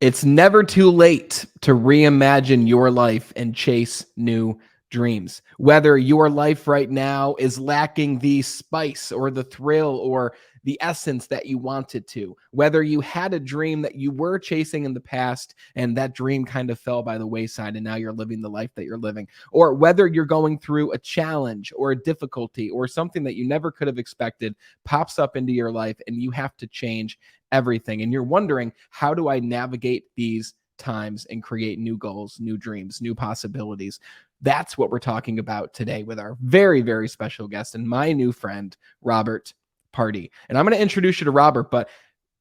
It's never too late to reimagine your life and chase new dreams. Whether your life right now is lacking the spice or the thrill or the essence that you wanted to, whether you had a dream that you were chasing in the past and that dream kind of fell by the wayside and now you're living the life that you're living, or whether you're going through a challenge or a difficulty or something that you never could have expected pops up into your life and you have to change everything. And you're wondering, how do I navigate these times and create new goals, new dreams, new possibilities? That's what we're talking about today with our very, very special guest and my new friend, Robert Pardi. And I'm going to introduce you to Robert, but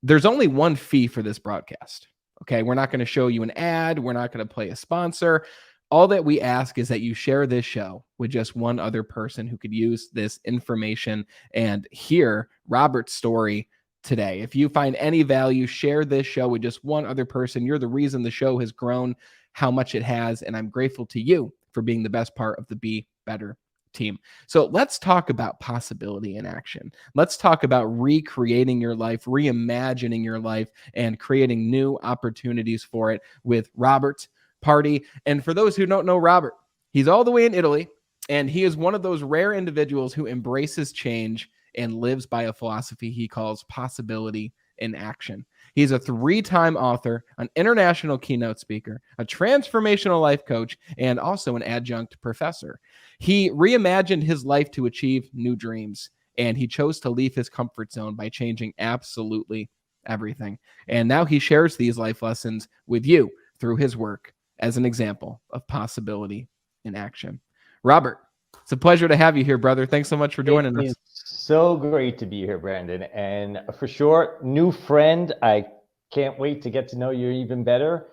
there's only one fee for this broadcast. Okay. We're not going to show you an ad. We're not going to play a sponsor. All that we ask is that you share this show with just one other person who could use this information and hear Robert's story today. If you find any value, share this show with just one other person. You're the reason the show has grown how much it has, and I'm grateful to you for being the best part of the Be Better team. So let's talk about possibility in action. Let's talk about recreating your life, reimagining your life, and creating new opportunities for it with Robert Pardi. And for those who don't know Robert, he's all the way in Italy, and he is one of those rare individuals who embraces change and lives by a philosophy he calls possibility in action. He's a 3-time author, an international keynote speaker, a transformational life coach, and also an adjunct professor. He reimagined his life to achieve new dreams, and he chose to leave his comfort zone by changing absolutely everything. And now he shares these life lessons with you through his work as an example of possibility in action. Robert, it's a pleasure to have you here, brother. Thanks so much for joining us. So great to be here, Brandon. And for sure, new friend. I can't wait to get to know you even better.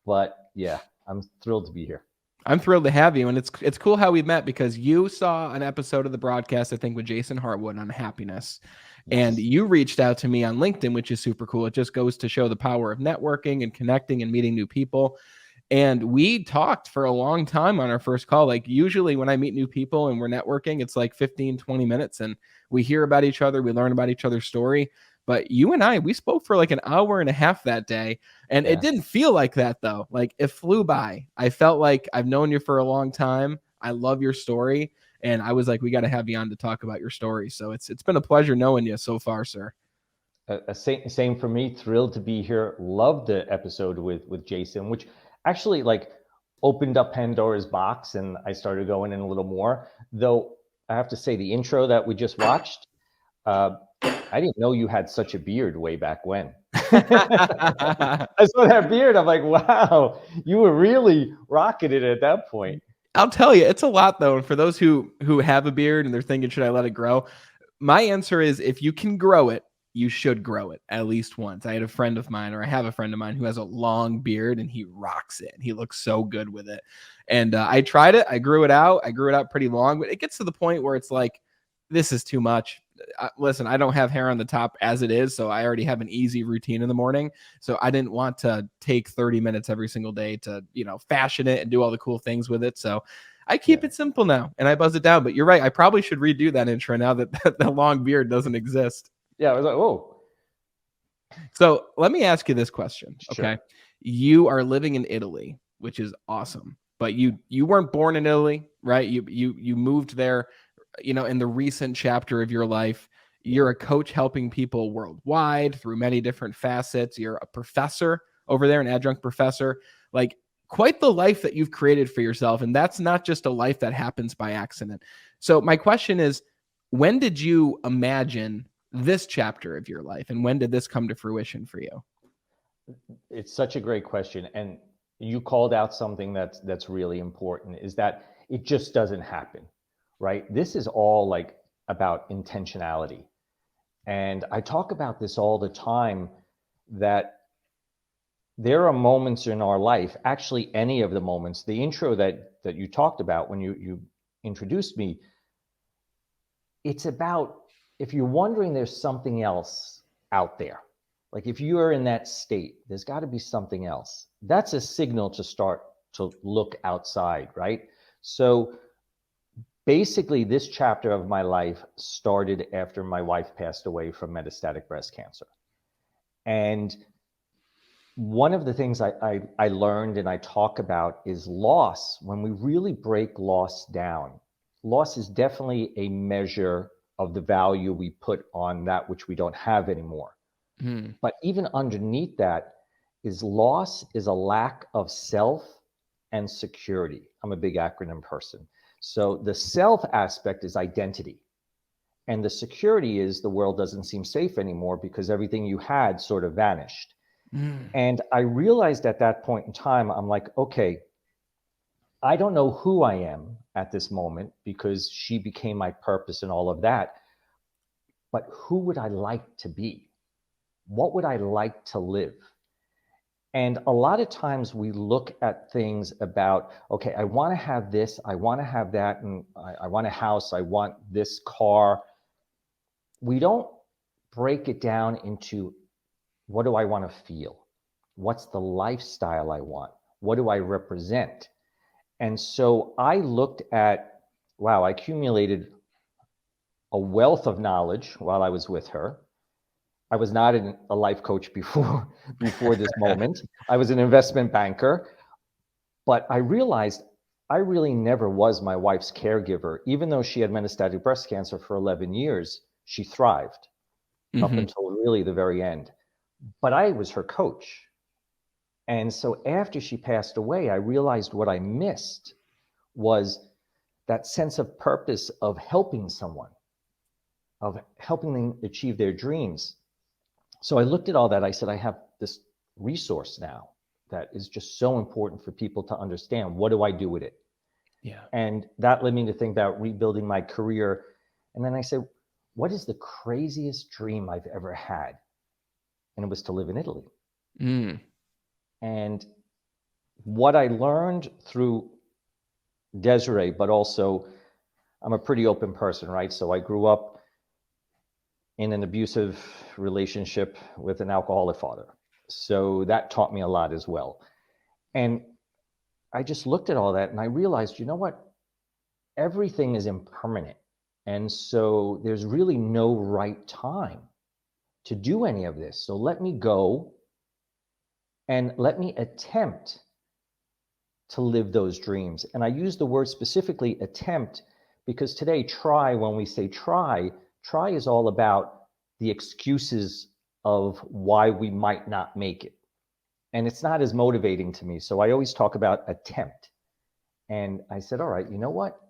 But yeah, I'm thrilled to be here. I'm thrilled to have you. And it's cool how we met because you saw an episode of the broadcast, I think, with Jason Hartwood on happiness. Yes. And you reached out to me on LinkedIn, which is super cool. It just goes to show the power of networking and connecting and meeting new people. And we talked for a long time on our first call. Like usually when I meet new people and we're networking, it's like 15, 20 minutes and we hear about each other. We learn about each other's story. But you and I, we spoke for like an hour and a half that day. And It didn't feel like that though. Like it flew by. I felt like I've known you for a long time. I love your story. And I was like, we got to have you on to talk about your story. So it's been a pleasure knowing you so far, sir. Same for me. Thrilled to be here. Loved the episode with Jason, which actually like opened up Pandora's box and I started going in a little more. Though I have to say the intro that we just watched, I didn't know you had such a beard way back when. I saw that beard. I'm like, wow, you were really rocking it at that point. I'll tell you, it's a lot though. And for those who have a beard and they're thinking, should I let it grow? My answer is if you can grow it, you should grow it at least once. I had a friend of mine, or I have a friend of mine who has a long beard and he rocks it. He looks so good with it. And I tried it. I grew it out. I grew it out pretty long, but it gets to the point where it's like, this is too much. Listen, I don't have hair on the top as it is, so I already have an easy routine in the morning. So I didn't want to take 30 minutes every single day to, fashion it and do all the cool things with it. So I keep it simple now and I buzz it down. But you're right. I probably should redo that intro now that the long beard doesn't exist. Yeah, I was like, oh. So let me ask you this question. Sure. Okay. You are living in Italy, which is awesome, but you weren't born in Italy, right? You moved there, in the recent chapter of your life. You're a coach helping people worldwide through many different facets. You're a professor over there, an adjunct professor, like quite the life that you've created for yourself. And that's not just a life that happens by accident. So my question is, when did you imagine this chapter of your life and when did this come to fruition for you? It's such a great question. And you called out something that's really important, is that it just doesn't happen, right? This is all like about intentionality. And I talk about this all the time, that there are moments in our life, actually any of the moments, the intro that you talked about when you introduced me, it's about, if you're wondering there's something else out there, like if you are in that state, there's got to be something else. That's a signal to start to look outside, right? So basically this chapter of my life started after my wife passed away from metastatic breast cancer. And One of the things I learned and I talk about is loss. When we really break loss down, loss is definitely a measure of the value we put on that which we don't have anymore. Hmm. But even underneath that is loss is a lack of self and security. I'm a big acronym person. So the self aspect is identity. And the security is the world doesn't seem safe anymore because everything you had sort of vanished. Mm. And I realized at that point in time, I'm like, okay, I don't know who I am at this moment because she became my purpose and all of that. But who would I like to be? What would I like to live? And a lot of times we look at things about, okay, I want to have this, I want to have that, and I want a house, I want this car. We don't break it down into what do I want to feel? What's the lifestyle I want? What do I represent? And so I looked at, wow, I accumulated a wealth of knowledge while I was with her. I was not a life coach before this moment. I was an investment banker, but I realized I really never was my wife's caregiver. Even though she had metastatic breast cancer for 11 years, she thrived up Hmm. until really the very end. But I was her coach. And so after she passed away, I realized what I missed was that sense of purpose of helping someone, of helping them achieve their dreams. So I looked at all that. I said, I have this resource now that is just so important for people to understand. What do I do with it? Yeah. And that led me to think about rebuilding my career. And then I said, what is the craziest dream I've ever had? And it was to live in Italy. Mm. And what I learned through Desiree, but also I'm a pretty open person, right? So I grew up in an abusive relationship with an alcoholic father. So that taught me a lot as well. And I just looked at all that and I realized, you know what? Everything is impermanent. And so there's really no right time to do any of this. So let me go and let me attempt to live those dreams. And I use the word specifically attempt because today, try, when we say try is all about the excuses of why we might not make it. And it's not as motivating to me. So I always talk about attempt. And I said, all right, you know what?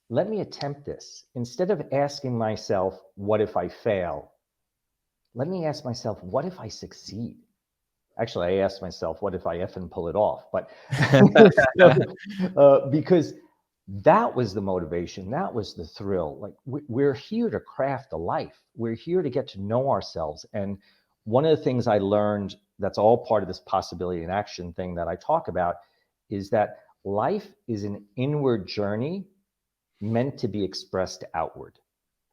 Let me attempt this. Instead of asking myself, what if I fail? Let me ask myself, what if I succeed? Actually, I asked myself, what if I effing pull it off? But because that was the motivation, that was the thrill. Like we're here to craft a life. We're here to get to know ourselves. And one of the things I learned that's all part of this possibility and action thing that I talk about is that life is an inward journey meant to be expressed outward.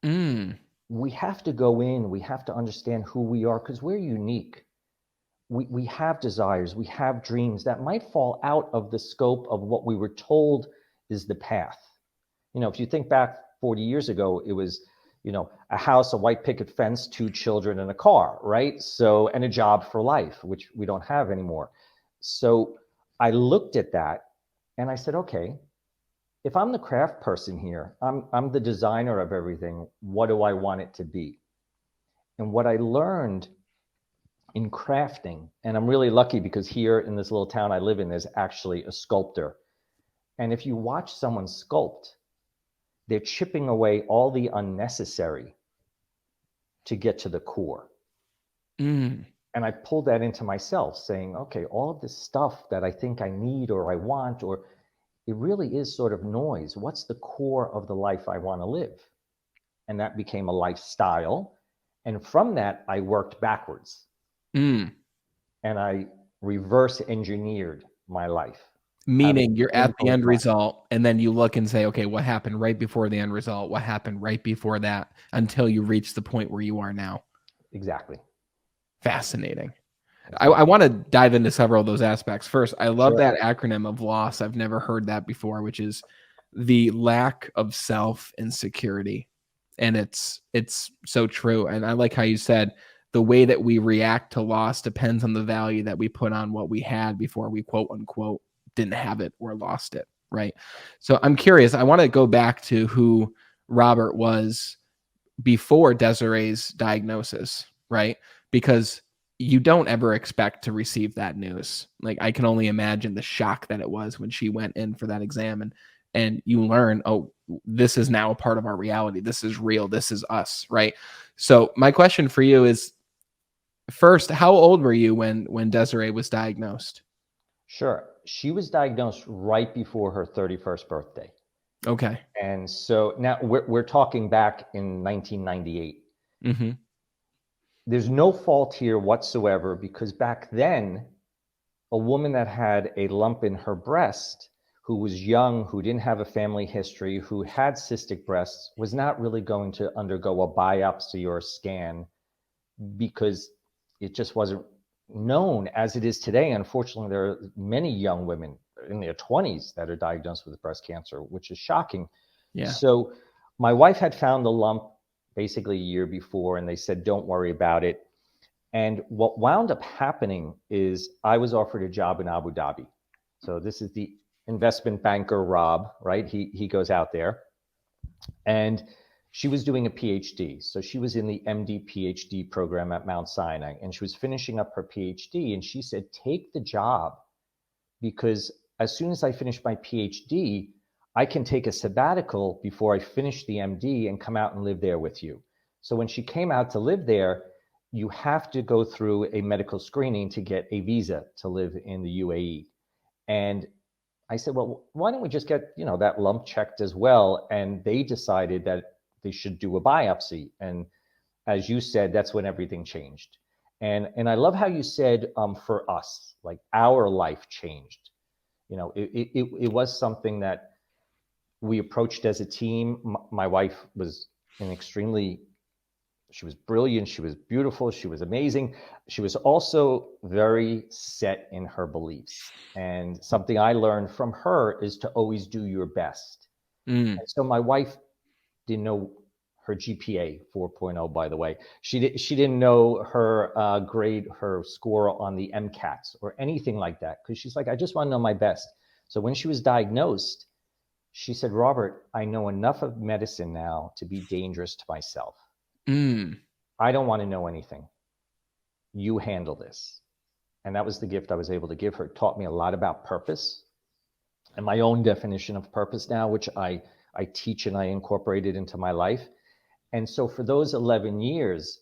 Mm. We have to go in, we have to understand who we are because we're unique. We have desires, we have dreams that might fall out of the scope of what we were told is the path. You know, if you think back 40 years ago, it was, you know, a house, a white picket fence, 2 children, and a car, right? So, and a job for life, which we don't have anymore. So I looked at that and I said, okay, if I'm the craft person here, I'm the designer of everything, what do I want it to be? And what I learned in crafting, and I'm really lucky because here in this little town I live in, there's actually a sculptor. And if you watch someone sculpt, they're chipping away all the unnecessary to get to the core. Mm. And I pulled that into myself, saying, okay, all of this stuff that I think I need or I want, or it really is sort of noise. What's the core of the life I want to live? And that became a lifestyle. And from that, I worked backwards Mm. and I reverse engineered my life. How to Meaning you're at the impose end my result, and then you look and say, okay, what happened right before the end result? What happened right before that until you reach the point where you are now? exactly. Fascinating. I Exactly. want to dive into several of those aspects. First, I love Sure. that acronym of loss. I've never heard that before, which is the lack of self and security. And it's so true. And I like how you said the way that we react to loss depends on the value that we put on what we had before we quote unquote didn't have it or lost it, right? So I'm curious. I want to go back to who Robert was before Desiree's diagnosis, right? Because you don't ever expect to receive that news. Like, I can only imagine the shock that it was when she went in for that exam, and you learn, oh, this is now a part of our reality. This is real. This is us, right? So my question for you is, first, how old were you when Desiree was diagnosed? Sure. She was diagnosed right before her 31st birthday. Okay. And so now we're talking back in 1998. Mm-hmm. There's no fault here whatsoever, because back then, a woman that had a lump in her breast, who was young, who didn't have a family history, who had cystic breasts, was not really going to undergo a biopsy or a scan, because it just wasn't known as it is today. Unfortunately, there are many young women in their 20s that are diagnosed with breast cancer, which is shocking. Yeah. So my wife had found the lump basically a year before, and they said, don't worry about it. And what wound up happening is I was offered a job in Abu Dhabi. So this is the investment banker, Rob, right? He goes out there, and she was doing a PhD. So she was in the MD PhD program at Mount Sinai, and she was finishing up her PhD. And she said, take the job, because as soon as I finish my PhD, I can take a sabbatical before I finish the MD and come out and live there with you. So when she came out to live there, you have to go through a medical screening to get a visa to live in the UAE. And I said, well, why don't we just get, that lump checked as well? And they decided that they should do a biopsy. And as you said, that's when everything changed. And I love how you said, for us, like, our life changed. It was something that we approached as a team. My wife was she was brilliant. She was beautiful. She was amazing. She was also very set in her beliefs. And something I learned from her is to always do your best. Mm. And so my wife didn't know her GPA 4.0, by the way. She didn't know her grade, her score on the MCATs or anything like that, because she's like, I just want to know my best. So when she was diagnosed, she said, Robert, I know enough of medicine now to be dangerous to myself. Mm. I don't want to know anything. You handle this. And that was the gift I was able to give her. It taught me a lot about purpose and my own definition of purpose now, which I teach and I incorporated into my life. And so for those 11 years,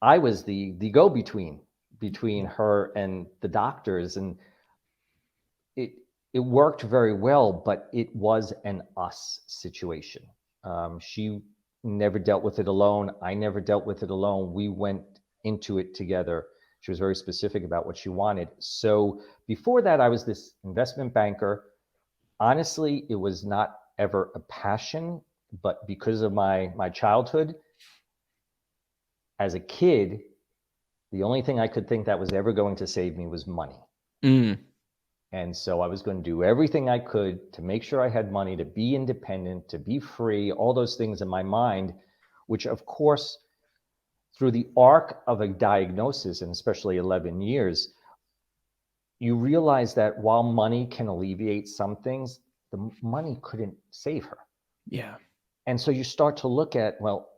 I was the go-between between her and the doctors. And it worked very well, but it was an us situation. She never dealt with it alone. I never dealt with it alone. We went into it together. She was very specific about what she wanted. So before that, I was this investment banker. Honestly, it was not ever a passion, but because of my childhood, as a kid, the only thing I could think that was ever going to save me was money. Mm. And so I was going to do everything I could to make sure I had money, to be independent, to be free, all those things in my mind, which of course, through the arc of a diagnosis, and especially 11 years, you realize that while money can alleviate some things, the money couldn't save her. Yeah. And so you start to look at, well,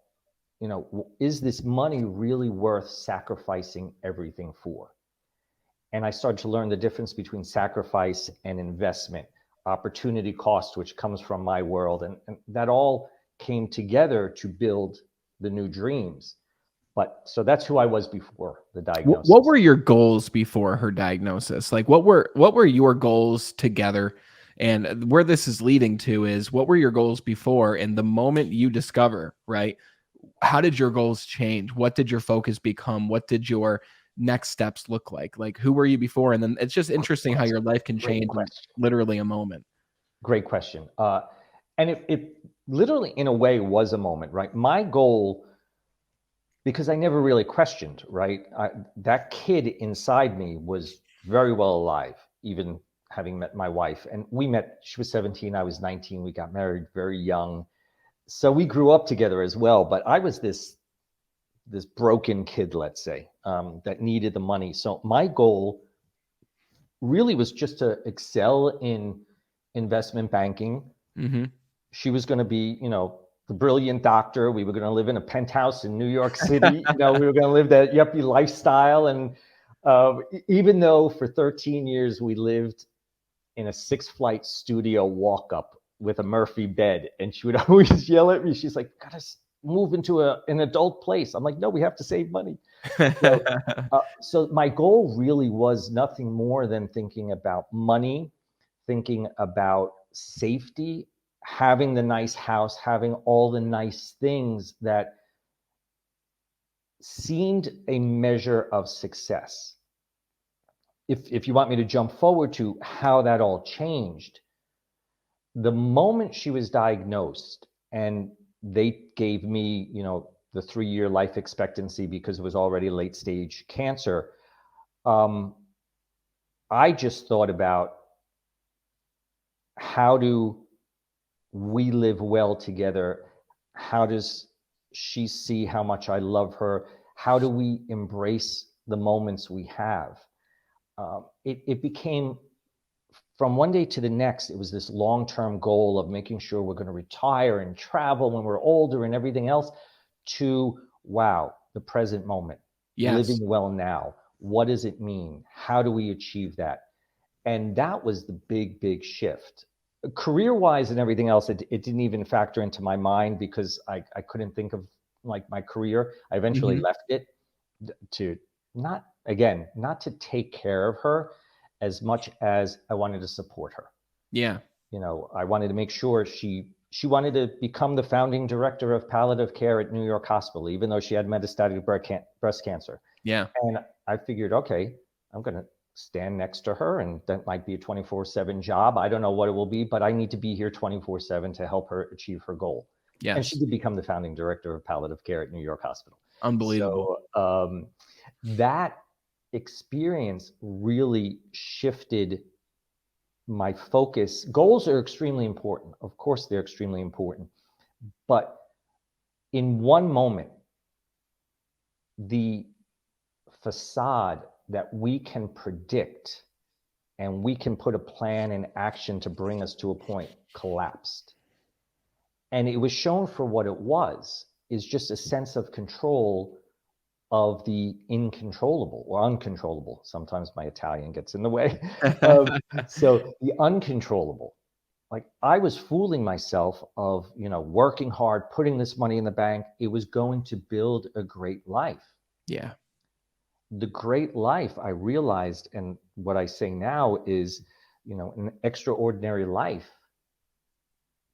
is this money really worth sacrificing everything for? And I started to learn the difference between sacrifice and investment, opportunity cost, which comes from my world. And that all came together to build the new dreams. But so that's who I was before the diagnosis. What were your goals before her diagnosis? Like, what were your goals together? And where this is leading to is, what were your goals before? And the moment you discover, right, how did your goals change? What did your focus become? What did your next steps look like? Like, who were you before? And then it's just interesting how your life can change in literally a moment. Great question. And it literally, in a way, was a moment, right? My goal, because I never really questioned, right? That kid inside me was very well alive, even having met my wife. And we met, she was 17, I was 19. We got married very young. So we grew up together as well. But I was this this broken kid, let's say, that needed the money. So my goal really was just to excel in investment banking. Mm-hmm. She was going to be, the brilliant doctor. We were going to live in a penthouse in New York City. We were going to live that yuppie lifestyle. And even though for 13 years we lived in a 6-flight studio walk up with a Murphy bed, and she would always yell at me. She's like, "Gotta move into an adult place." I'm like, "No, we have to save money." So, so my goal really was nothing more than thinking about money, thinking about safety, having the nice house, having all the nice things that seemed a measure of success. If you want me to jump forward to how that all changed, the moment she was diagnosed and they gave me, the 3-year life expectancy because it was already late stage cancer, I just thought about how do we live well together? How does she see how much I love her? How do we embrace the moments we have? It became, from one day to the next, it was this long-term goal of making sure we're going to retire and travel when we're older and everything else, to, wow, the present moment, Yes. living well now. What does it mean? How do we achieve that? And that was the big, big shift. Career-wise and everything else, it didn't even factor into my mind because I couldn't think of like my career. I eventually Mm-hmm. left it to not to take care of her as much as I wanted to support her. Yeah. I wanted to make sure she wanted to become the founding director of palliative care at New York Hospital, even though she had metastatic breast cancer. Yeah. And I figured, okay, I'm going to stand next to her, and that might be a 24/7 job. I don't know what it will be, but I need to be here 24/7 to help her achieve her goal. And she Yes. did become the founding director of palliative care at New York Hospital. Unbelievable. So that experience really shifted my focus. Goals are extremely important. Of course, they're extremely important. But in one moment, the facade that we can predict and we can put a plan in action to bring us to a point collapsed. And it was shown for what it was, is just a sense of control of the incontrollable or uncontrollable. Sometimes my Italian gets in the way. So the uncontrollable, like I was fooling myself of, working hard, putting this money in the bank. It was going to build a great life. Yeah. The great life, I realized, and what I say now is, an extraordinary life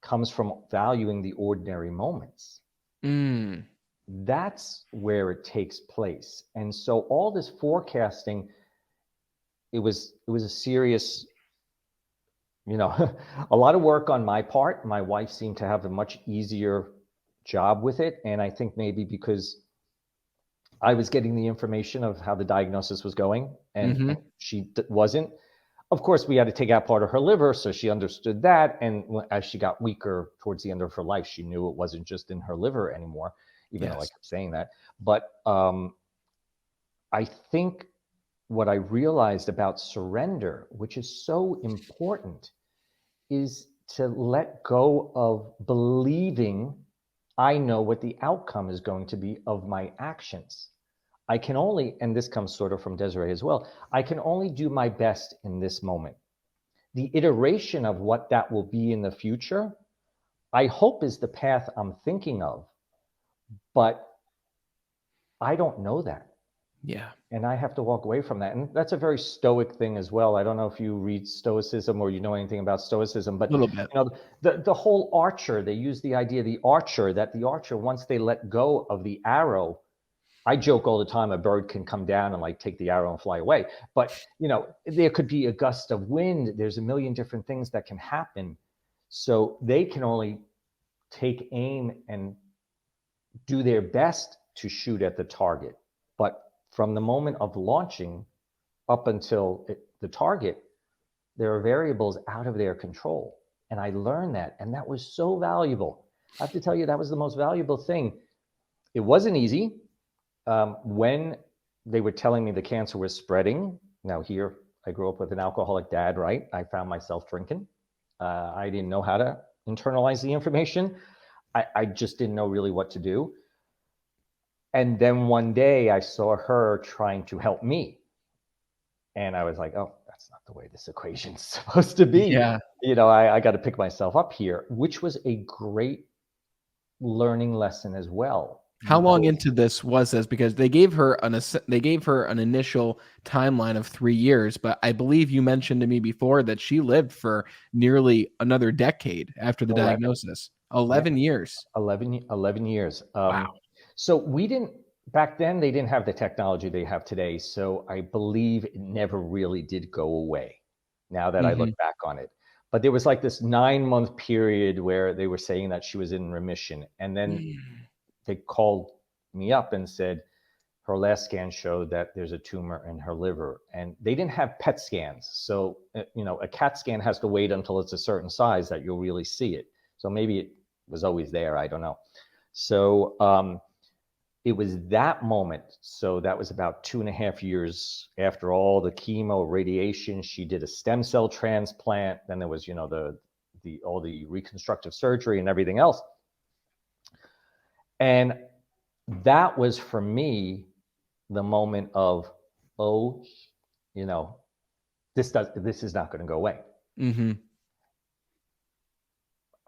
comes from valuing the ordinary moments. Mm. That's where it takes place. And so all this forecasting, it was a serious, a lot of work on my part. My wife seemed to have a much easier job with it. And I think maybe because I was getting the information of how the diagnosis was going, and Mm-hmm. she wasn't. Of course, we had to take out part of her liver, so she understood that. And as she got weaker towards the end of her life, she knew it wasn't just in her liver anymore, even though I Yes. kept saying that. But I think what I realized about surrender, which is so important, is to let go of believing I know what the outcome is going to be of my actions. I can only, and this comes sort of from Desiree as well, I can only do my best in this moment. The iteration of what that will be in the future, I hope is the path I'm thinking of, but I don't know that. Yeah. And I have to walk away from that. And that's a very stoic thing as well. I don't know if you read Stoicism or you know anything about Stoicism, A but little bit. the whole archer, they use the idea of the archer, that the archer, once they let go of the arrow, I joke all the time, a bird can come down and like take the arrow and fly away. But, there could be a gust of wind. There's a million different things that can happen. So they can only take aim and do their best to shoot at the target. But from the moment of launching up until the target, there are variables out of their control. And I learned that. And that was so valuable. I have to tell you, that was the most valuable thing. It wasn't easy. When they were telling me the cancer was spreading, now here I grew up with an alcoholic dad, right? I found myself drinking. I didn't know how to internalize the information. I just didn't know really what to do. And then one day I saw her trying to help me. And I was like, oh, that's not the way this equation's supposed to be. Yeah. I got to pick myself up here, which was a great learning lesson as well. How long Because into this was this? Because they gave her an initial timeline of 3 years, but I believe you mentioned to me before that she lived for nearly another decade after the 11, diagnosis. yeah, 11 years. 11 years. Wow. So we didn't, back then, they didn't have the technology they have today. So I believe it never really did go away now that I look Hmm. back on it. But there was like this 9-month period where they were saying that she was in remission. And then they called me up and said her last scan showed that there's a tumor in her liver. And they didn't have PET scans. So, a CAT scan has to wait until it's a certain size that you'll really see it. So maybe it was always there. I don't know. So it was that moment. So that was about 2.5 years after all the chemo, radiation. She did a stem cell transplant. Then there was, all the reconstructive surgery and everything else. And that was for me the moment of, oh, this is not going to go away. Hmm.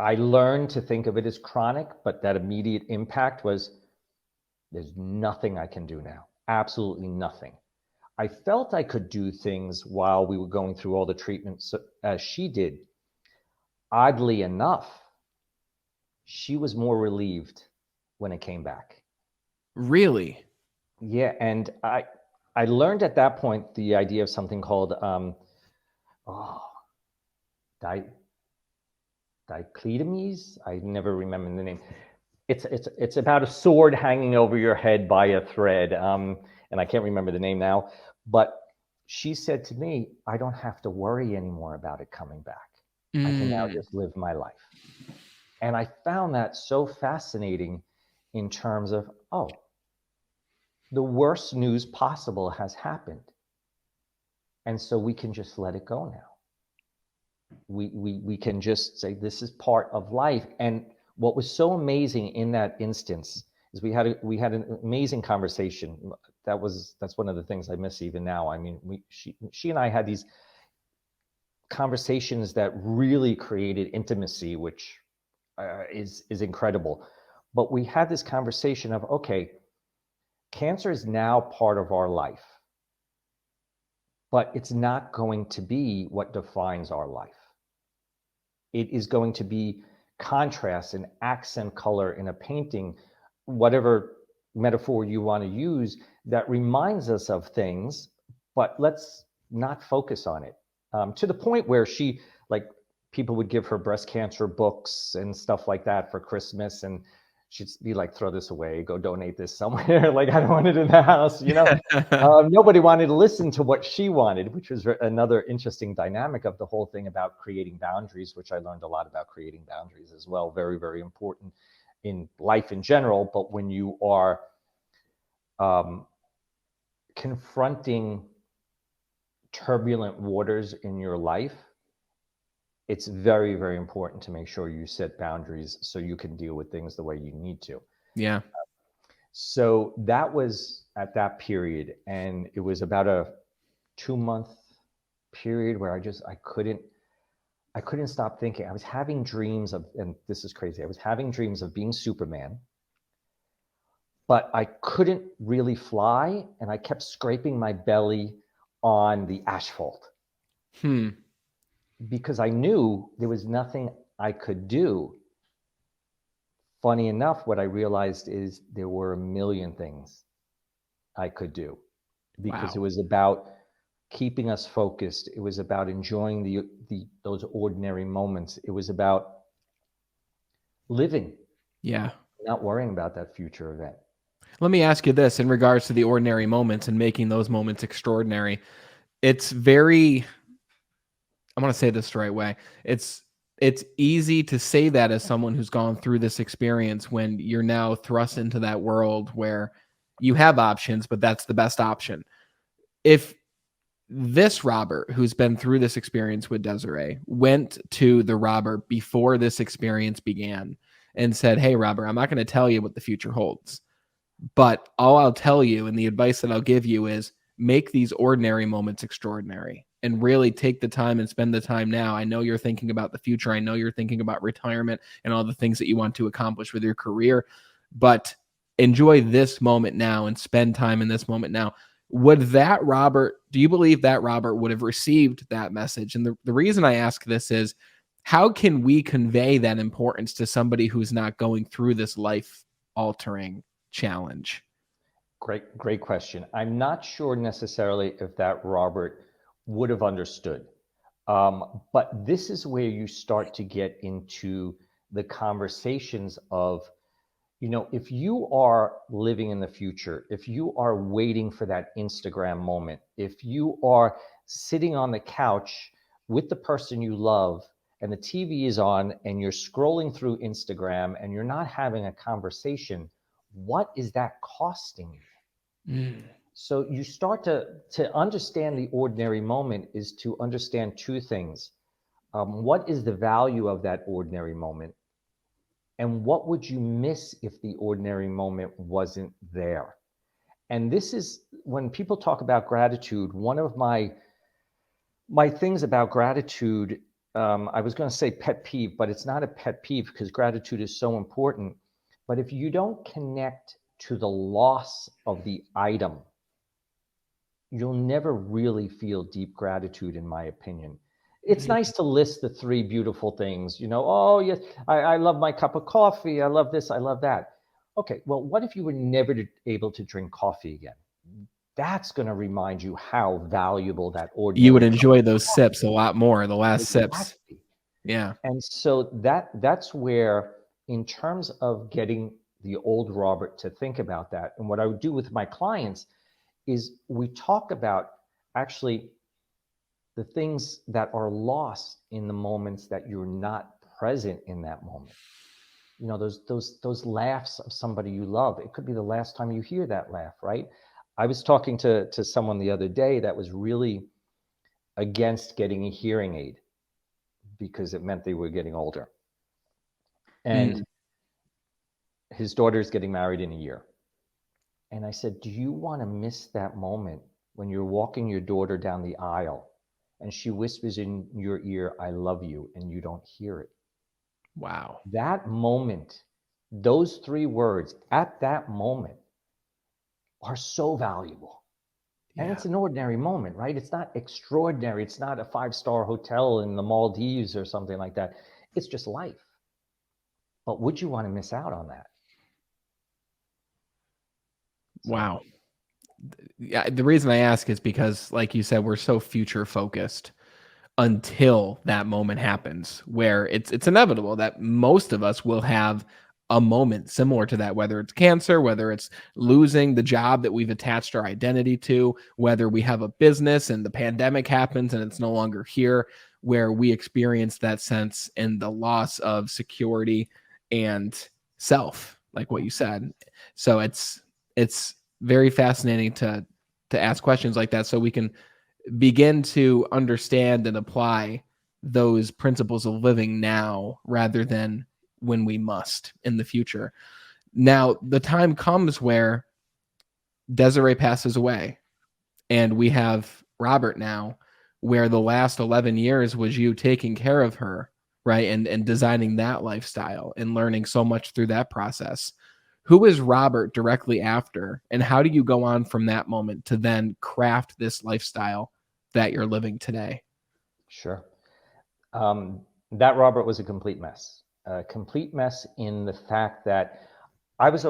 I learned to think of it as chronic, but that immediate impact was, there's nothing I can do now. Absolutely nothing. I felt I could do things while we were going through all the treatments as she did. Oddly enough, she was more relieved when it came back. Really? Yeah, and I learned at that point the idea of something called di dicletomies. I never remember the name. It's about a sword hanging over your head by a thread, and I can't remember the name now. But she said to me, "I don't have to worry anymore about it coming back. I can now Mm. just live my life." And I found that so fascinating in terms of, oh, the worst news possible has happened. And so we can just let it go now. We can just say this is part of life. And what was so amazing in that instance is we had an amazing conversation. That's one of the things I miss even now. I mean, she and I had these conversations that really created intimacy, which is incredible. But we had this conversation of, okay, cancer is now part of our life, but it's not going to be what defines our life. It is going to be contrast and accent color in a painting, whatever metaphor you want to use, that reminds us of things, but let's not focus on it. To the point where like, people would give her breast cancer books and stuff like that for Christmas, and she'd be like, throw this away, go donate this somewhere. Like, I don't want it in the house, Nobody wanted to listen to what she wanted, which was another interesting dynamic of the whole thing about creating boundaries, which I learned a lot about creating boundaries as well. Very, very important in life in general. But when you are confronting turbulent waters in your life, it's very, very important to make sure you set boundaries so you can deal with things the way you need to. Yeah. So that was at that period. And it was about a 2-month period where I couldn't stop thinking. I was having dreams of, and this is crazy, I was having dreams of being Superman, but I couldn't really fly. And I kept scraping my belly on the asphalt. Because I knew there was nothing I could do. Funny enough, what I realized is there were a million things I could do, because Wow. it was about keeping us focused. It was about enjoying those ordinary moments. It was about living, Yeah. not worrying about that future event. Let me ask you this in regards to the ordinary moments and making those moments extraordinary. It's very, I want to say this the right way. It's easy to say that as someone who's gone through this experience when you're now thrust into that world where You have options, but that's the best option. If this Robert, who's been through this experience with Desiree, went to the Robert before this experience began and said, "Hey, Robert, I'm not going to tell you what the future holds, but all I'll tell you and the advice that I'll give you is make these ordinary moments extraordinary and really take the time and spend the time now. I know you're thinking about the future. I know you're thinking about retirement and all the things that you want to accomplish with your career, but enjoy this moment now and spend time in this moment now." Would that Robert, do you believe that Robert would have received that message? And the reason I ask this is, how can we convey that importance to somebody who's not going through this life altering challenge? Great question. I'm not sure necessarily if that Robert would have understood. But this is where you start to get into the conversations of, if you are living in the future, if you are waiting for that Instagram moment, if you are sitting on the couch with the person you love and the TV is on and you're scrolling through Instagram and you're not having a conversation, what is that costing you? So you start to understand the ordinary moment is to understand two things. What is the value of that ordinary moment? And what would you miss if the ordinary moment wasn't there? And this is when people talk about gratitude, one of my things about gratitude, I was going to say pet peeve, but it's not a pet peeve because gratitude is so important. But if you don't connect to the loss of the item, you'll never really feel deep gratitude, in my opinion. It's nice to list the three beautiful things, oh, yes, I love my cup of coffee. I love this. I love that. Okay, well, what if you were never able to drink coffee again? That's going to remind you how valuable that You would ordinary cup enjoy of those sips a lot more, the last coffee. sips. Exactly. Yeah. And so that's where, in terms of getting the old Robert to think about that, and what I would do with my clients is we talk about actually the things that are lost in the moments that you're not present in that moment. Those laughs of somebody you love. It could be the last time you hear that laugh, right? I was talking to someone the other day that was really against getting a hearing aid because it meant they were getting older. And his daughter's getting married in a year. And I said, do you want to miss that moment when you're walking your daughter down the aisle and she whispers in your ear, "I love you," and you don't hear it? Wow. That moment, those three words at that moment are so valuable. And it's an ordinary moment, right? It's not extraordinary. It's not a 5-star hotel in the Maldives or something like that. It's just life. But would you want to miss out on that? Wow. Yeah, the reason I ask is because, like you said, we're so future focused until that moment happens, where it's inevitable that most of us will have a moment similar to that, whether it's cancer, whether it's losing the job that we've attached our identity to, whether we have a business and the pandemic happens and it's no longer here, where we experience that sense and the loss of security and self, like what you said. So it's very fascinating to ask questions like that so we can begin to understand and apply those principles of living now rather than when we must in the future. Now, the time comes where Desiree passes away and we have Robert now, where the last 11 years was you taking care of her, right? And designing that lifestyle and learning so much through that process. Who is Robert directly after? And how do you go on from that moment to then craft this lifestyle that you're living today? Sure. That Robert was a complete mess. A complete mess in the fact that I was,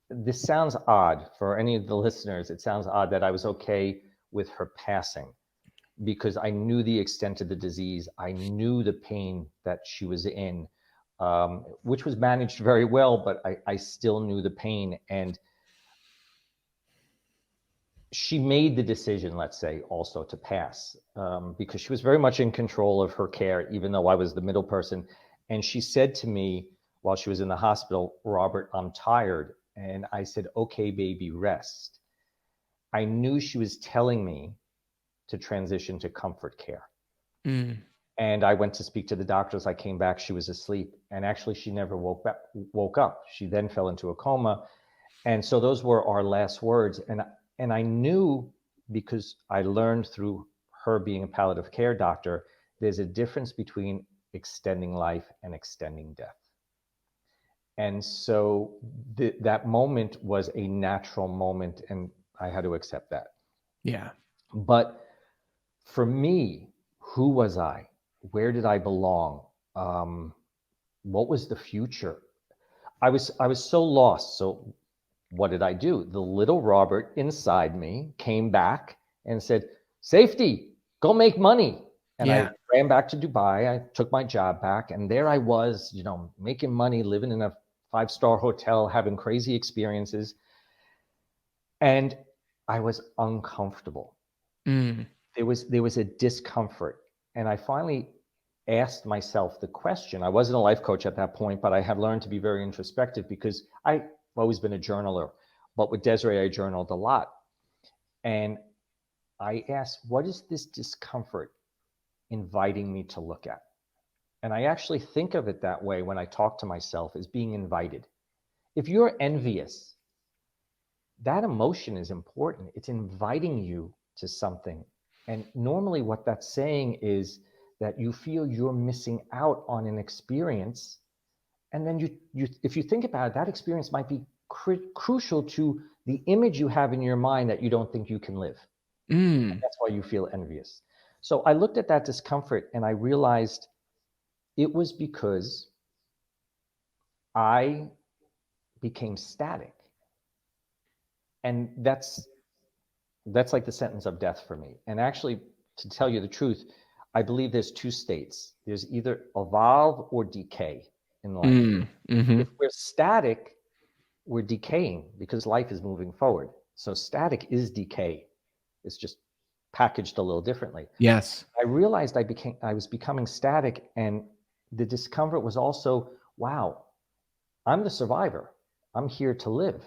this sounds odd for any of the listeners. It sounds odd that I was okay with her passing because I knew the extent of the disease. I knew the pain that she was in, which was managed very well, but I still knew the pain. And she made the decision, let's say, also to pass because she was very much in control of her care, even though I was the middle person. And she said to me while she was in the hospital, "Robert, I'm tired." And I said, okay, baby, rest. I knew she was telling me to transition to comfort care. Mm. And I went to speak to the doctors. I came back, she was asleep. And actually, she never woke up. She then fell into a coma. And so those were our last words. And I knew, because I learned through her being a palliative care doctor, there's a difference between extending life and extending death. And so that moment was a natural moment, and I had to accept that. Yeah. But for me, who was I? Where did I belong? What was the future? I was so lost. So what did I do? The little Robert inside me came back and said, "Safety, go make money." And I Yeah. ran back to Dubai. I took my job back, and there I was, making money, living in a five-star hotel, having crazy experiences. And I was uncomfortable. Mm. There was a discomfort. And I finally asked myself the question. I wasn't a life coach at that point, but I had learned to be very introspective because I've always been a journaler. But with Desiree, I journaled a lot. And I asked, what is this discomfort inviting me to look at? And I actually think of it that way when I talk to myself, as being invited. If you're envious, that emotion is important. It's inviting you to something. And normally what that's saying is that you feel you're missing out on an experience. And then if you think about it, that experience might be crucial to the image you have in your mind that you don't think you can live. Mm. That's why you feel envious. So I looked at that discomfort and I realized it was because I became static. And that's like the sentence of death for me. And actually, to tell you the truth, I believe there's two states. There's either evolve or decay in life. Mm. Mm-hmm. If we're static, we're decaying because life is moving forward. So static is decay. It's just packaged a little differently. Yes. I realized I was becoming static, and the discomfort was also, wow, I'm the survivor. I'm here to live.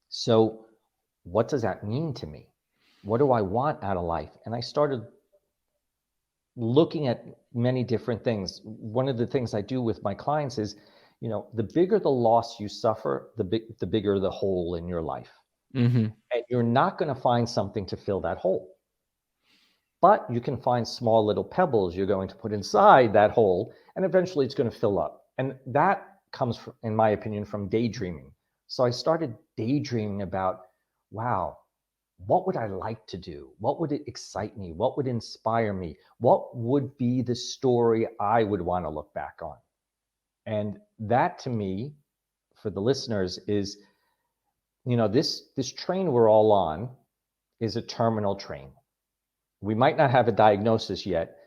So what does that mean to me? What do I want out of life? And I started looking at many different things. One of the things I do with my clients is, the bigger the loss you suffer, the bigger the hole in your life. Mm-hmm. And you're not going to find something to fill that hole. But you can find small little pebbles you're going to put inside that hole, and eventually it's going to fill up. And that comes, in my opinion, from daydreaming. So I started daydreaming about, wow, what would I like to do? What would it excite me? What would inspire me? What would be the story I would want to look back on? And that, to me, for the listeners, is, this train we're all on is a terminal train. We might not have a diagnosis yet,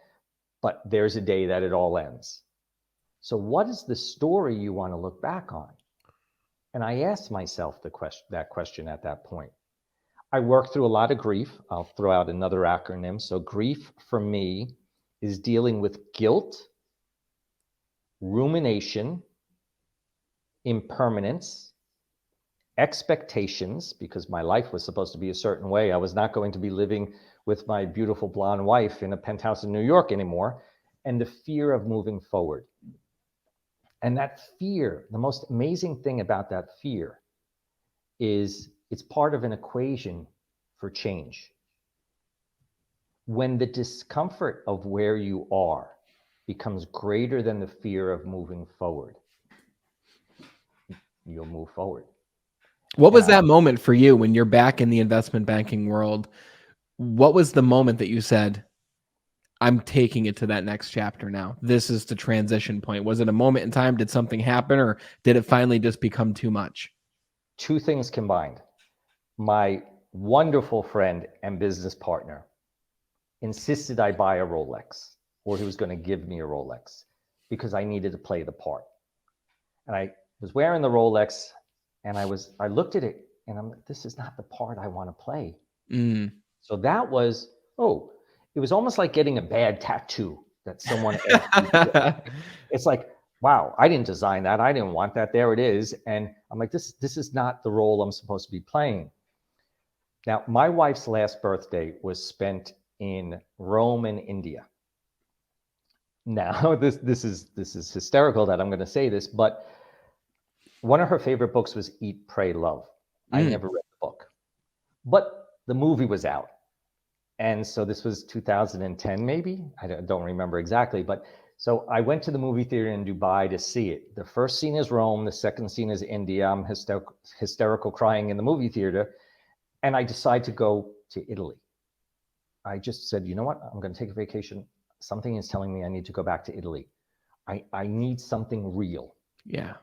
but there's a day that it all ends. So what is the story you want to look back on? And I asked myself that question at that point. I work through a lot of grief. I'll throw out another acronym. So grief for me is dealing with guilt, rumination, impermanence, expectations, because my life was supposed to be a certain way. I was not going to be living with my beautiful blonde wife in a penthouse in New York anymore, and the fear of moving forward. And that fear, the most amazing thing about that fear is it's part of an equation for change. When the discomfort of where you are becomes greater than the fear of moving forward, you'll move forward. What And was that moment for you when you're back in the investment banking world? What was the moment that you said, I'm taking it to that next chapter now? This is the transition point. Was it a moment in time? Did something happen, or did it finally just become too much? two things combined. My wonderful friend and business partner insisted I buy a Rolex, or he was going to give me a Rolex, because I needed to play the part. And I was wearing the Rolex, and I looked at it, and I'm like, this is not the part I want to play. Mm. So that was, it was almost like getting a bad tattoo that someone asked you to get. It's like, wow, I didn't design that. I didn't want that. There it is. And I'm like, this is not the role I'm supposed to be playing. Now, my wife's last birthday was spent in Rome and India. Now, this is hysterical that I'm going to say this, but one of her favorite books was Eat, Pray, Love. I Mm. never read the book, but the movie was out. And so this was 2010, maybe. I don't remember exactly, but so I went to the movie theater in Dubai to see it. The first scene is Rome. The second scene is India. I'm hysterical crying in the movie theater. And I decide to go to Italy. I just said, you know what? I'm going to take a vacation. Something is telling me I need to go back to Italy. I need something real Yeah.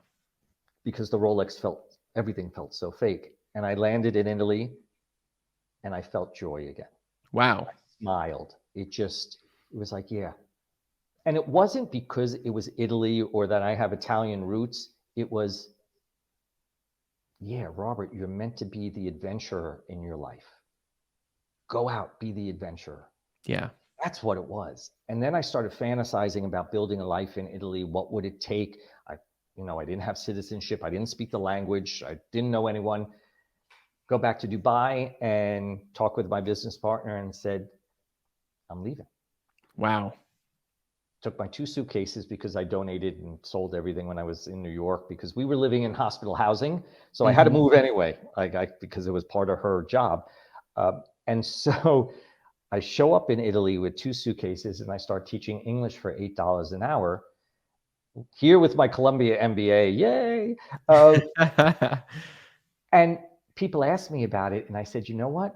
because the Rolex everything felt so fake. And I landed in Italy and I felt joy again. Wow. I smiled. It was like, yeah. And it wasn't because it was Italy or that I have Italian roots. It was, yeah, Robert, you're meant to be the adventurer in your life. Go out, be the adventurer. Yeah. That's what it was. And then I started fantasizing about building a life in Italy. What would it take? I didn't have citizenship. I didn't speak the language. I didn't know anyone. Go back to Dubai and talk with my business partner and said, I'm leaving. Wow. Took my 2 suitcases because I donated and sold everything when I was in New York because we were living in hospital housing. So I had to move anyway, because it was part of her job. And so I show up in Italy with 2 suitcases and I start teaching English for $8 an hour. Here with my Columbia MBA, yay! And people asked me about it, and I said, you know what?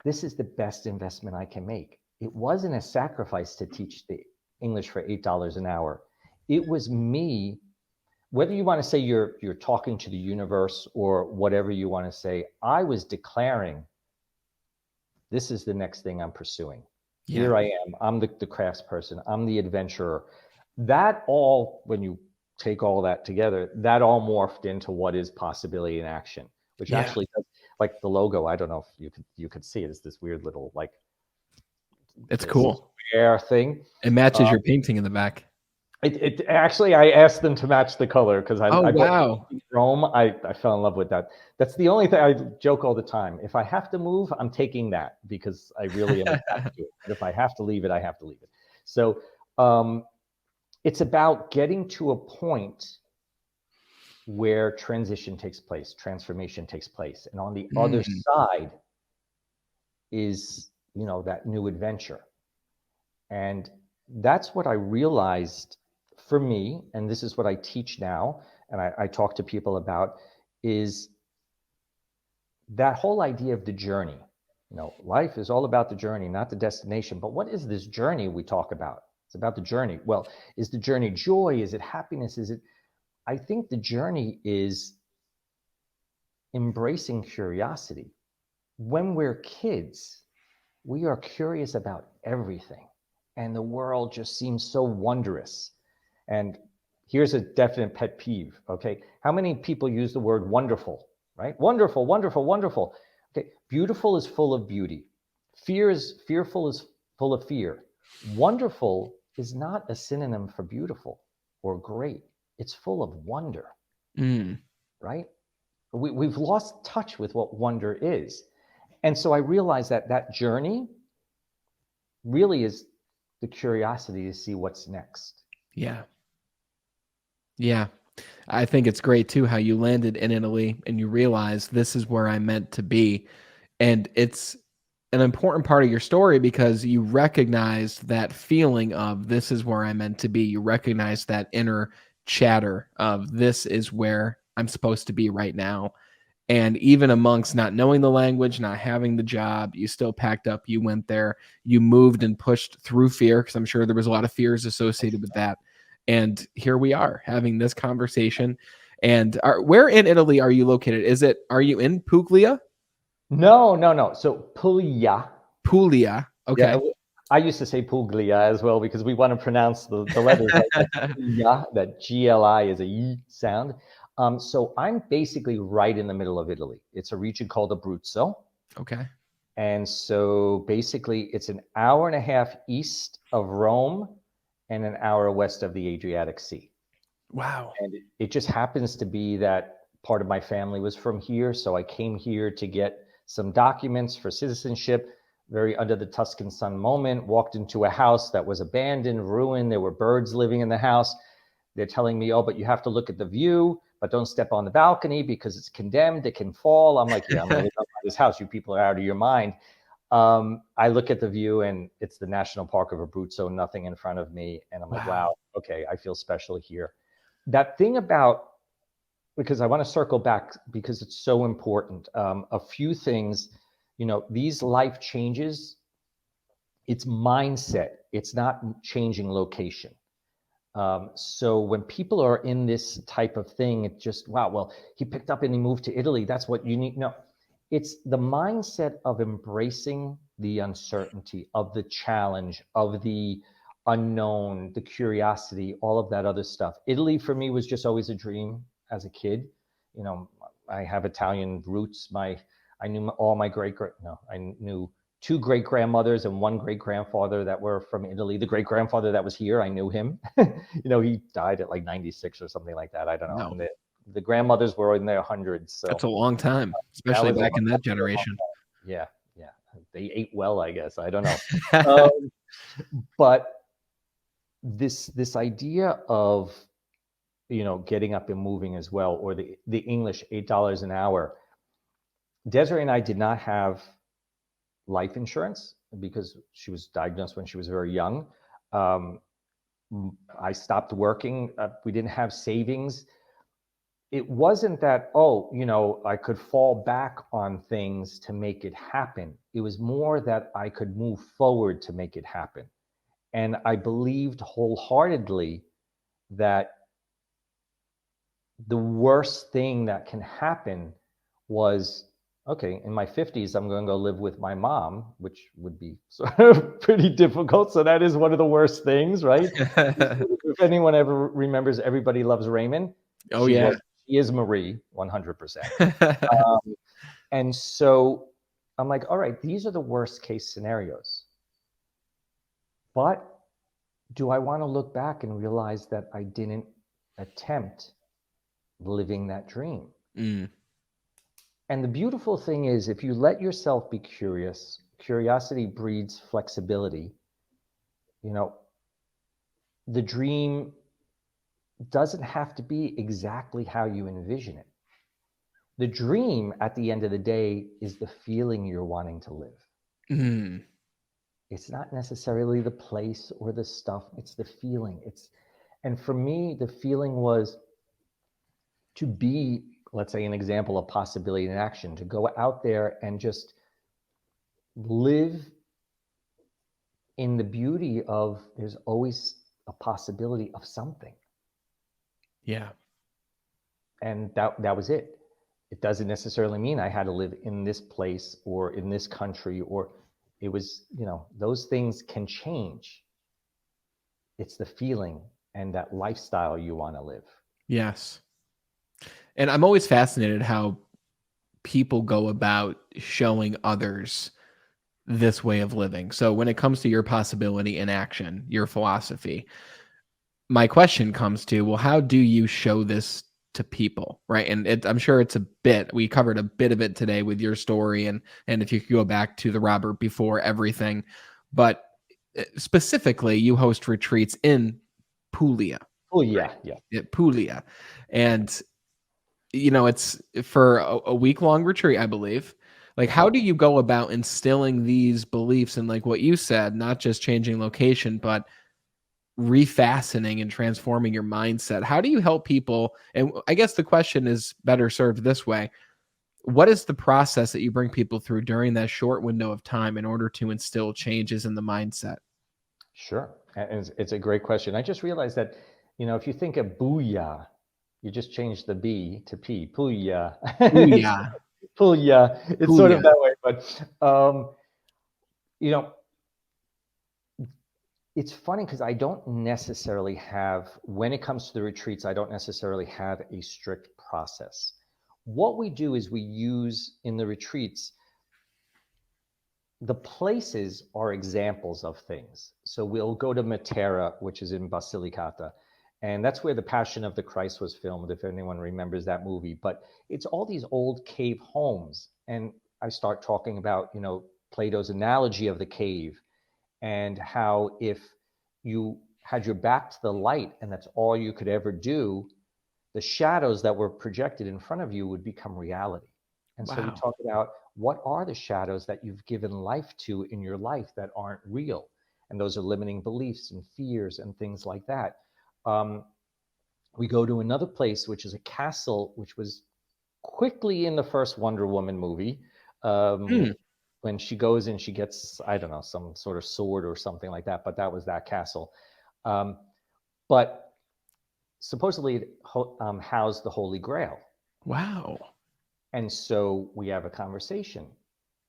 This is the best investment I can make. It wasn't a sacrifice to teach the English for $8 an hour. It was me, whether you want to say you're talking to the universe or whatever you want to say, I was declaring this is the next thing I'm pursuing. Yeah. Here I am. I'm the crafts person. I'm the adventurer. That all, when you take all that together, that all morphed into what is possibility in action, which Yeah. actually does, like the logo. I don't know if you could see it. It's this weird little like It's this cool. square thing. It matches your painting in the back. It actually, I asked them to match the color because Oh, I bought wow. in Rome. I fell in love with that. That's the only thing I joke all the time. If I have to move, I'm taking that because I really am attached to it. But if I have to leave it, I have to leave it. So it's about getting to a point where transition takes place, transformation takes place, and on the other Mm. side is that new adventure. And that's what I realized for me, and this is what I teach now, and I talk to people about, is that whole idea of the journey. Life is all about the journey, not the destination. But what is this journey we talk about? It's about the journey. Well, is the journey joy? Is it happiness? I think the journey is embracing curiosity. When we're kids, we are curious about everything, and the world just seems so wondrous. And here's a definite pet peeve, okay? How many people use the word wonderful, right? Wonderful, wonderful, wonderful. Okay, beautiful is full of beauty. Fearful is full of fear. Wonderful is not a synonym for beautiful or great. It's full of wonder, Mm. right? We've lost touch with what wonder is. And so I realized that journey really is the curiosity to see what's next. Yeah. Yeah. I think it's great too how you landed in Italy and you realize this is where I'm meant to be. And it's an important part of your story because you recognize that feeling of this is where I'm meant to be. You recognize that inner chatter of this is where I'm supposed to be right now. And even amongst not knowing the language, not having the job, you still packed up, you went there, you moved and pushed through fear, because I'm sure there was a lot of fears associated with that. And here we are having this conversation. And where in Italy are you located? Are you in Puglia? No, no, no. So Puglia. Puglia. Yeah, Okay. I used to say Puglia as well because we want to pronounce the letters like that. Puglia, that GLI is a Y sound. So I'm basically right in the middle of Italy. It's a region called Abruzzo. Okay. And so basically it's an hour and a half east of Rome and an hour west of the Adriatic Sea. Wow. And it just happens to be that part of my family was from here. So I came here to get some documents for citizenship. Very under the Tuscan sun moment, walked into a house that was abandoned, ruined. There were birds living in the house. They're telling me, oh, but you have to look at the view, but don't step on the balcony because it's condemned. It can fall. I'm like, yeah, I'm going to live out this house. You people are out of your mind. I look at the view and it's the National Park of Abruzzo, nothing in front of me. And I'm like, Wow. wow, okay, I feel special here. That thing about, because I want to circle back because it's so important. A few things, these life changes, it's mindset. It's not changing location. So when people are in this type of thing, it's just, wow, well, he picked up and he moved to Italy. That's what you need. No, it's the mindset of embracing the uncertainty, of the challenge, of the unknown, the curiosity, all of that other stuff. Italy for me was just always a dream as a kid. I have Italian roots. I knew all my I knew two great grandmothers and one great grandfather that were from Italy. The great grandfather that was here, I knew him. He died at like 96 or something like that. I don't know. No, And the grandmothers were in their hundreds. that's So a long time, that especially was a back long in that time ago. generation. Yeah, yeah. They ate well, I guess. I don't know. Um, but this idea of getting up and moving as well, or the English $8 an hour. Desiree and I did not have life insurance because she was diagnosed when she was very young. Um, I stopped working. We didn't have savings. It wasn't that, I could fall back on things to make it happen. It was more that I could move forward to make it happen. And I believed wholeheartedly that the worst thing that can happen was, okay, in my 50s, I'm going to go live with my mom, which would be sort of pretty difficult. So that is one of the worst things, right? If anyone ever remembers Everybody Loves Raymond, Oh yeah. she is Marie, 100%. And so I'm like, all right, these are the worst case scenarios. But do I want to look back and realize that I didn't attempt living that dream? Mm. And the beautiful thing is, if you let yourself be curious, curiosity breeds flexibility. The dream doesn't have to be exactly how you envision it. The dream at the end of the day is the feeling you're wanting to live. Mm. It's not necessarily the place or the stuff, it's the feeling. And for me, the feeling was to be, let's say, an example of possibility in action, to go out there and just live in the beauty of there's always a possibility of something. Yeah. And that was it. It doesn't necessarily mean I had to live in this place or in this country, or it was, those things can change. It's the feeling and that lifestyle you want to live. Yes. And I'm always fascinated how people go about showing others this way of living. So when it comes to your possibility in action, your philosophy, my question comes to, well, how do you show this to people, right? And I'm sure it's a bit, we covered a bit of it today with your story, and if you could go back to the Robert before everything, but specifically, you host retreats in Puglia, Oh right? yeah, yeah. Puglia, and it's for a week-long retreat, I believe. Like, how do you go about instilling these beliefs and, like what you said, not just changing location, but refastening and transforming your mindset? How do you help people? And I guess the question is better served this way. What is the process that you bring people through during that short window of time in order to instill changes in the mindset? Sure. And it's a great question. I just realized that, if you think of booyah, you just change the B to P, booyah. It's Booyah. booyah. It's sort of Booyah. that way. But, you know, it's funny because I don't necessarily have, when it comes to the retreats, I don't necessarily have a strict process. What we do is we use in the retreats, the places are examples of things. So we'll go to Matera, which is in Basilicata, And that's where The Passion of the Christ was filmed, if anyone remembers that movie. But it's all these old cave homes. And I start talking about, Plato's analogy of the cave, and how if you had your back to the light and that's all you could ever do, the shadows that were projected in front of you would become reality. And so we Wow. talk about, what are the shadows that you've given life to in your life that aren't real? And those are limiting beliefs and fears and things like that. We go to another place, which is a castle, which was quickly in the first Wonder Woman movie. Hmm. When she goes and she gets, I don't know, some sort of sword or something like that, but that was that castle. Um, but supposedly it housed the Holy Grail. Wow. And so we have a conversation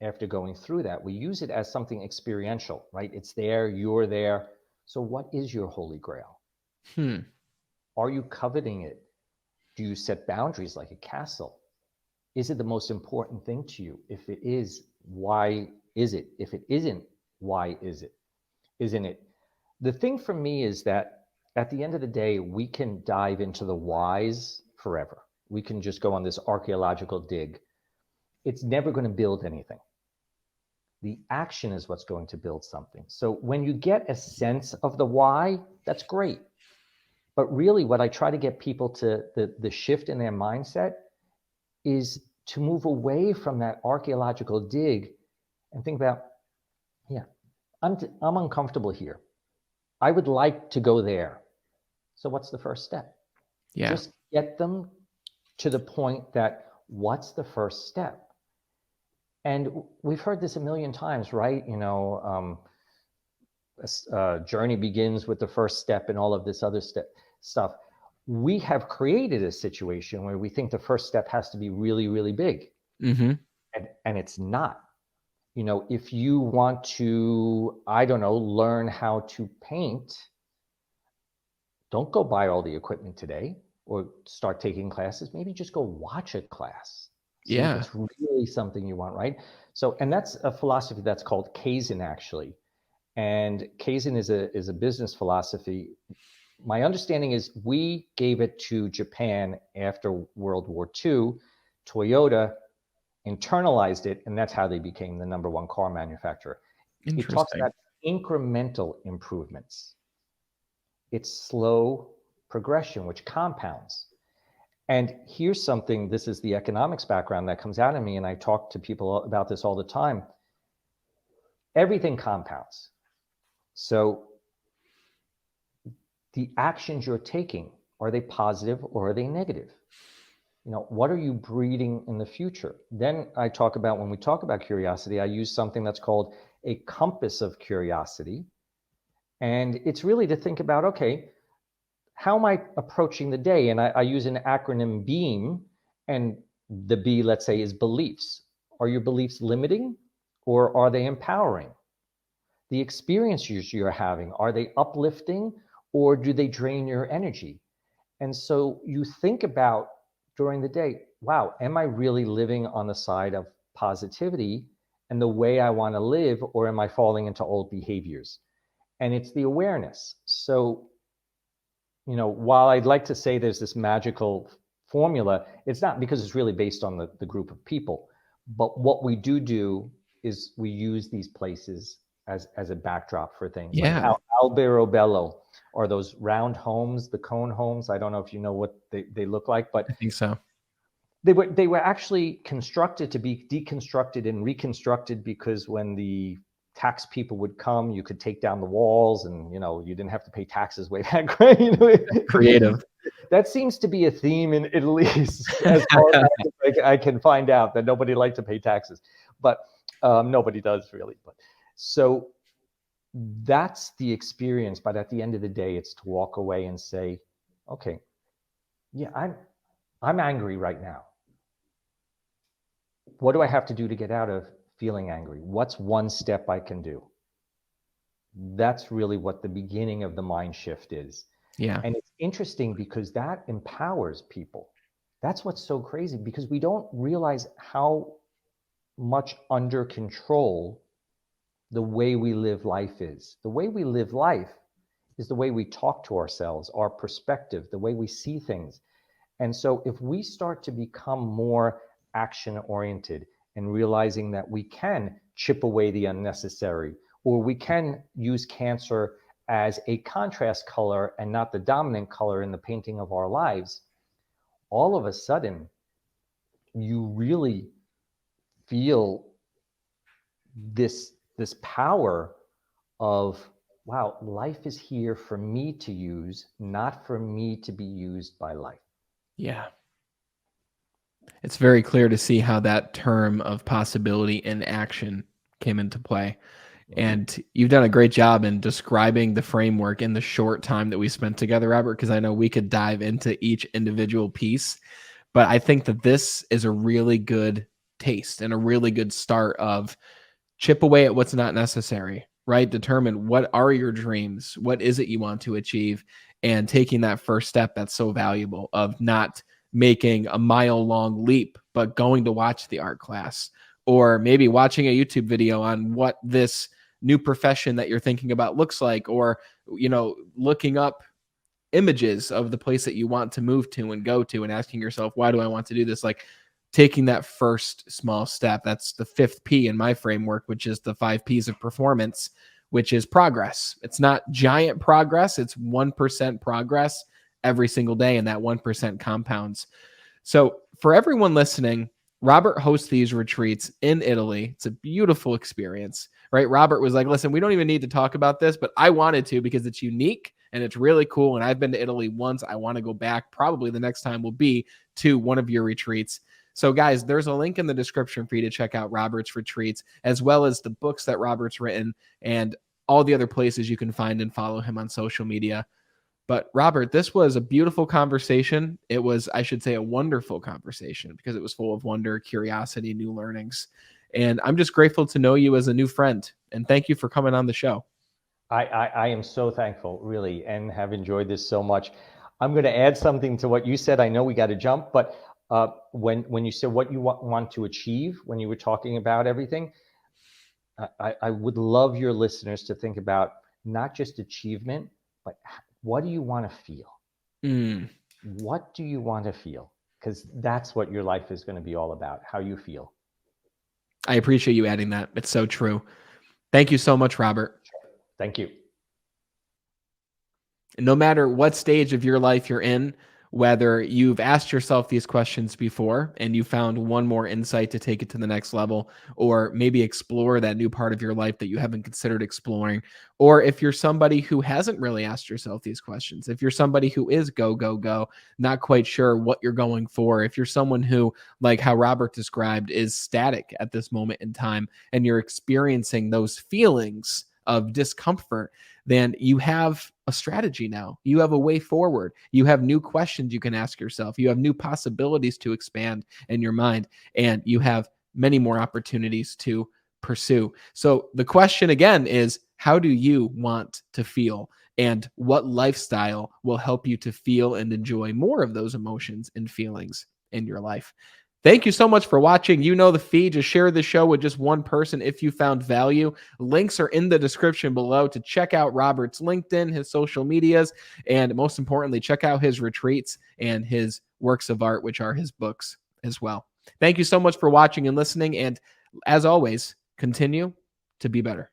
after going through that. We use it as something experiential, right? It's there, you're there. So what is your Holy Grail? Hmm. Are you coveting it? Do you set boundaries like a castle? Is it the most important thing to you? If it is, why is it? If it isn't, why is it? Isn't it? The thing for me is that at the end of the day, we can dive into the whys forever. We can just go on this archaeological dig. It's never going to build anything. The action is what's going to build something. So when you get a sense of the why, that's great. But really, what I try to get people to, the shift in their mindset, is to move away from that archaeological dig and think about, yeah, I'm uncomfortable here. I would like to go there. So what's the first step? Yeah. Just get them to the point that, what's the first step? And we've heard this a million times, right? Journey begins with the first step and all of this other stuff. We have created a situation where we think the first step has to be really, really big. Mm-hmm. And it's not. If you want to, I don't know, learn how to paint, don't go buy all the equipment today or start taking classes. Maybe just go watch a class. See if Yeah. it's really something you want, right? So, and that's a philosophy that's called Kaizen, actually. And Kaizen is a business philosophy. My understanding is we gave it to Japan after World War II. Toyota internalized it, and that's how they became the number one car manufacturer. It talks Interesting. about incremental improvements. It's slow progression, which compounds. And here's something, this is the economics background that comes out of me, and I talk to people about this all the time. Everything compounds. So the actions you're taking, are they positive or are they negative? What are you breeding in the future? Then I talk about, when we talk about curiosity, I use something that's called a compass of curiosity. And it's really to think about, okay, how am I approaching the day? And I use an acronym BEAM, and the B, let's say, is beliefs. Are your beliefs limiting or are they empowering? The experiences you're having, are they uplifting or do they drain your energy? And so you think about during the day, wow, am I really living on the side of positivity and the way I want to live, or am I falling into old behaviors? And it's the awareness. So, while I'd like to say there's this magical formula, it's not, because it's really based on the group of people. But what we do is we use these places as a backdrop for things like Yeah. Alberobello, or those round homes, the cone homes. I don't know if you know what they look like, but I think so. they were actually constructed to be deconstructed and reconstructed, because when the tax people would come, you could take down the walls, and you didn't have to pay taxes way back when. Creative. That seems to be a theme in Italy, as far as I can find out, that nobody liked to pay taxes, but nobody does really. But so that's the experience. But at the end of the day, it's to walk away and say, okay, yeah, I'm angry right now. What do I have to do to get out of feeling angry? What's one step I can do? That's really what the beginning of the mind shift is. Yeah. And it's interesting because that empowers people. That's what's so crazy, because we don't realize how much under control the way we live life is. The way we live life is the way we talk to ourselves, our perspective, the way we see things. And so if we start to become more action oriented and realizing that we can chip away the unnecessary, or we can use cancer as a contrast color and not the dominant color in the painting of our lives, all of a sudden you really feel this power of, wow, life is here for me to use, not for me to be used by life. Yeah. It's very clear to see how that term of possibility and action came into play. Mm-hmm. And you've done a great job in describing the framework in the short time that we spent together, Robert, because I know we could dive into each individual piece. But I think that this is a really good taste and a really good start of chip away at what's not necessary, right? Determine what are your dreams? What is it you want to achieve? And taking that first step that's so valuable of not making a mile long leap, but going to watch the art class or maybe watching a YouTube video on what this new profession that you're thinking about looks like, or, looking up images of the place that you want to move to and go to and asking yourself, why do I want to do this? Like taking that first small step. That's the fifth P in my framework, which is the 5 Ps of performance, which is progress. It's not giant progress. It's 1% progress every single day. And that 1% compounds. So for everyone listening, Robert hosts these retreats in Italy. It's a beautiful experience, right? Robert was like, listen, we don't even need to talk about this, but I wanted to because it's unique and it's really cool. And I've been to Italy once. I want to go back. Probably the next time will be to one of your retreats. So guys, there's a link in the description for you to check out Robert's retreats, as well as the books that Robert's written and all the other places you can find and follow him on social media. But Robert, this was a beautiful conversation. It was, I should say, a wonderful conversation because it was full of wonder, curiosity, new learnings. And I'm just grateful to know you as a new friend. And thank you for coming on the show. I am so thankful, really, and have enjoyed this so much. I'm going to add something to what you said. I know we got to jump, but when you said what you want to achieve, when you were talking about everything, I would love your listeners to think about not just achievement, but what do you want to feel? What do you want to feel? Because that's what your life is going to be all about, how you feel. I appreciate you adding that. It's so true. Thank you so much, Robert. Thank you. No matter what stage of your life you're in, whether you've asked yourself these questions before and you found one more insight to take it to the next level, or maybe explore that new part of your life that you haven't considered exploring, or if you're somebody who hasn't really asked yourself these questions, if you're somebody who is go, go, go, not quite sure what you're going for, if you're someone who, like how Robert described, is static at this moment in time and you're experiencing those feelings of discomfort, then you have a strategy now. You have a way forward. You have new questions you can ask yourself. You have new possibilities to expand in your mind, and you have many more opportunities to pursue. So the question again is, how do you want to feel? And what lifestyle will help you to feel and enjoy more of those emotions and feelings in your life? Thank you so much for watching. You know the feed. Just share the show with just one person if you found value. Links are in the description below to check out Robert's LinkedIn, his social medias, and most importantly, check out his retreats and his works of art, which are his books as well. Thank you so much for watching and listening. And as always, continue to be better.